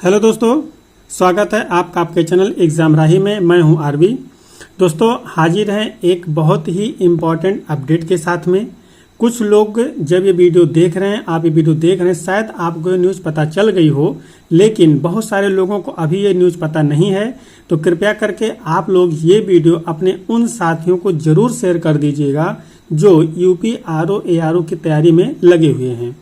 Hello दोस्तों, स्वागत है आपका आपके चैनल एग्जाम राही में। मैं हूं आरवी। दोस्तों हाजिर हैं एक बहुत ही इम्पॉर्टेंट अपडेट के साथ में। कुछ लोग जब ये वीडियो देख रहे हैं, आप ये वीडियो देख रहे हैं, शायद आपको ये न्यूज़ पता चल गई हो, लेकिन बहुत सारे लोगों को अभी ये न्यूज़ पता नहीं है। तो कृपया करके आप लोग ये वीडियो अपने उन साथियों को जरूर शेयर कर दीजिएगा जो यूपी आरओ एआरओ की तैयारी में लगे हुए हैं।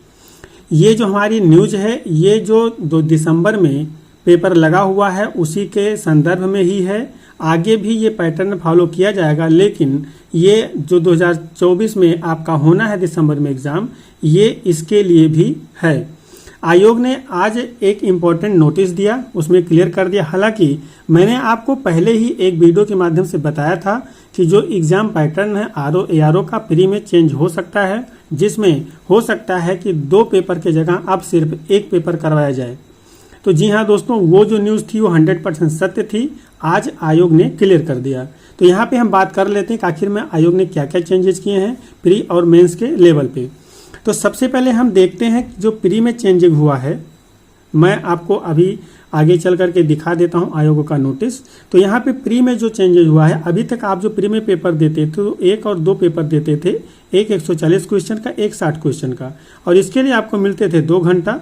ये जो हमारी न्यूज है, ये जो 2 दिसंबर में पेपर लगा हुआ है उसी के संदर्भ में ही है। आगे भी ये पैटर्न फॉलो किया जाएगा, लेकिन ये जो 2024 में आपका होना है दिसंबर में एग्जाम, ये इसके लिए भी है। आयोग ने आज एक इम्पोर्टेंट नोटिस दिया, उसमें क्लियर कर दिया। हालांकि मैंने आपको पहले ही एक वीडियो के माध्यम से बताया था कि जो एग्जाम पैटर्न है आरओ एआरओ का प्री में चेंज हो सकता है, जिसमें हो सकता है कि 2 पेपर के जगह अब सिर्फ 1 पेपर करवाया जाए। तो जी हाँ दोस्तों, वो जो न्यूज़ थी वो 100% सत्य थी। आज आयोग ने क्लियर कर दिया। तो यहाँ पे हम बात कर लेते हैं कि आखिर में आयोग ने क्या क्या चेंजेस किए हैं प्री और मेंस के लेवल पे। तो सबसे पहले हम देखते हैं कि जो प्री में चेंजिंग हुआ है, मैं आपको अभी आगे चल करके दिखा देता हूं आयोग का नोटिस। तो यहाँ पे प्री में जो चेंजेस हुआ है, अभी तक आप जो प्री में पेपर देते थे तो 1 और 2 पेपर देते थे, एक 140 क्वेश्चन का, एक 60 क्वेश्चन का, और इसके लिए आपको मिलते थे 2 घंटा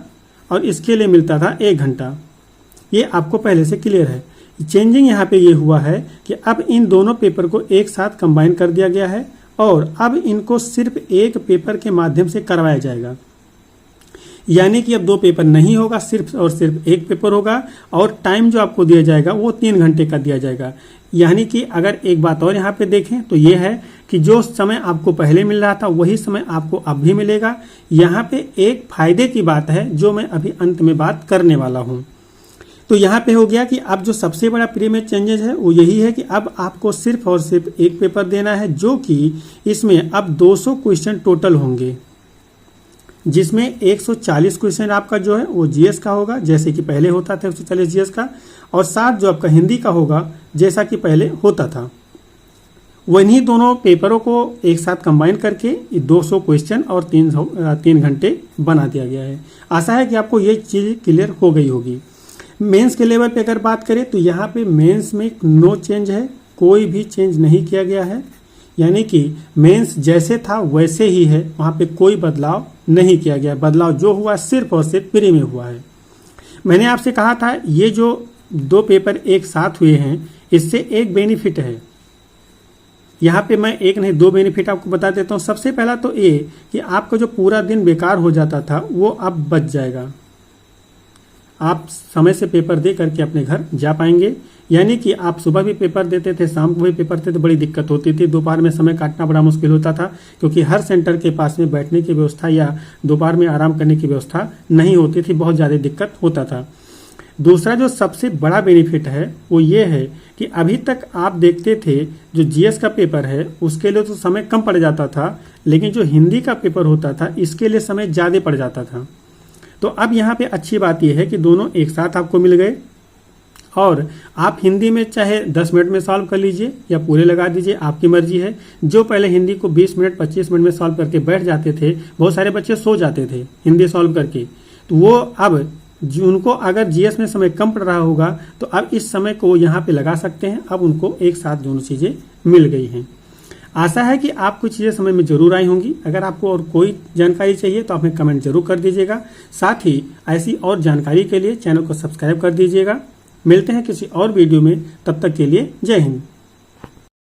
और इसके लिए मिलता था 1 घंटा। ये आपको पहले से क्लियर है। चेंजिंग यहाँ पे ये हुआ है कि अब इन दोनों पेपर को एक साथ कंबाइन कर दिया गया है और अब इनको सिर्फ 1 पेपर के माध्यम से करवाया जाएगा। यानी कि अब 2 पेपर नहीं होगा, सिर्फ और सिर्फ 1 पेपर होगा, और टाइम जो आपको दिया जाएगा वो 3 घंटे का दिया जाएगा। यानी कि अगर एक बात और यहाँ पे देखें तो ये है कि जो समय आपको पहले मिल रहा था वही समय आपको अब भी मिलेगा। यहाँ पे एक फायदे की बात है जो मैं अभी अंत में बात करने वाला हूँ। तो यहाँ पे हो गया कि अब जो सबसे बड़ा प्री में चेंजेस है वो यही है कि अब आपको सिर्फ और सिर्फ 1 पेपर देना है, जो कि इसमें अब 200 क्वेश्चन टोटल होंगे, जिसमें 140 क्वेश्चन आपका जो है वो जीएस का होगा, जैसे कि पहले होता था 140 जीएस का, और 60 जो आपका हिंदी का होगा जैसा कि पहले होता था। वहीं दोनों पेपरों को एक साथ कंबाइन करके 200 क्वेश्चन और 3 घंटे बना दिया गया है। आशा है कि आपको ये चीज़ क्लियर हो गई होगी। मेंस के लेवल पे अगर बात करें तो यहाँ पे मेंस में नो चेंज है, कोई भी चेंज नहीं किया गया है। यानी कि मेंस जैसे था वैसे ही है, वहाँ पे कोई बदलाव नहीं किया गया। बदलाव जो हुआ सिर्फ और सिर्फ प्री में हुआ है। मैंने आपसे कहा था ये जो 2 पेपर एक साथ हुए हैं, इससे एक बेनिफिट है। यहाँ पे मैं एक नहीं 2 बेनिफिट आपको बता देता हूँ। सबसे पहला तो ये कि आपका जो पूरा दिन बेकार हो जाता था वो अब बच जाएगा। आप समय से पेपर दे करके अपने घर जा पाएंगे। यानी कि आप सुबह भी पेपर देते थे, शाम को भी पेपर देते थे, बड़ी दिक्कत होती थी। दोपहर में समय काटना बड़ा मुश्किल होता था, क्योंकि हर सेंटर के पास में बैठने की व्यवस्था या दोपहर में आराम करने की व्यवस्था नहीं होती थी, बहुत ज़्यादा दिक्कत होता था। दूसरा जो सबसे बड़ा बेनिफिट है वो ये है कि अभी तक आप देखते थे जो जीएस का पेपर है उसके लिए तो समय कम पड़ जाता था, लेकिन जो हिंदी का पेपर होता था इसके लिए समय ज़्यादा पड़ जाता था। तो अब यहाँ पे अच्छी बात यह है कि दोनों एक साथ आपको मिल गए, और आप हिंदी में चाहे 10 मिनट में सॉल्व कर लीजिए या पूरे लगा दीजिए, आपकी मर्जी है। जो पहले हिंदी को 20 मिनट 25 मिनट में सॉल्व करके बैठ जाते थे, बहुत सारे बच्चे सो जाते थे हिंदी सॉल्व करके, तो वो अब उनको अगर जीएस में समय कम पड़ रहा होगा तो अब इस समय को यहाँ पे लगा सकते हैं। अब उनको एक साथ दोनों चीज़ें मिल गई हैं। आशा है कि आपको चीज़ें समझ में जरूर आई होंगी। अगर आपको और कोई जानकारी चाहिए तो आप हमें कमेंट जरूर कर दीजिएगा। साथ ही ऐसी और जानकारी के लिए चैनल को सब्सक्राइब कर दीजिएगा। मिलते हैं किसी और वीडियो में, तब तक के लिए जय हिंद।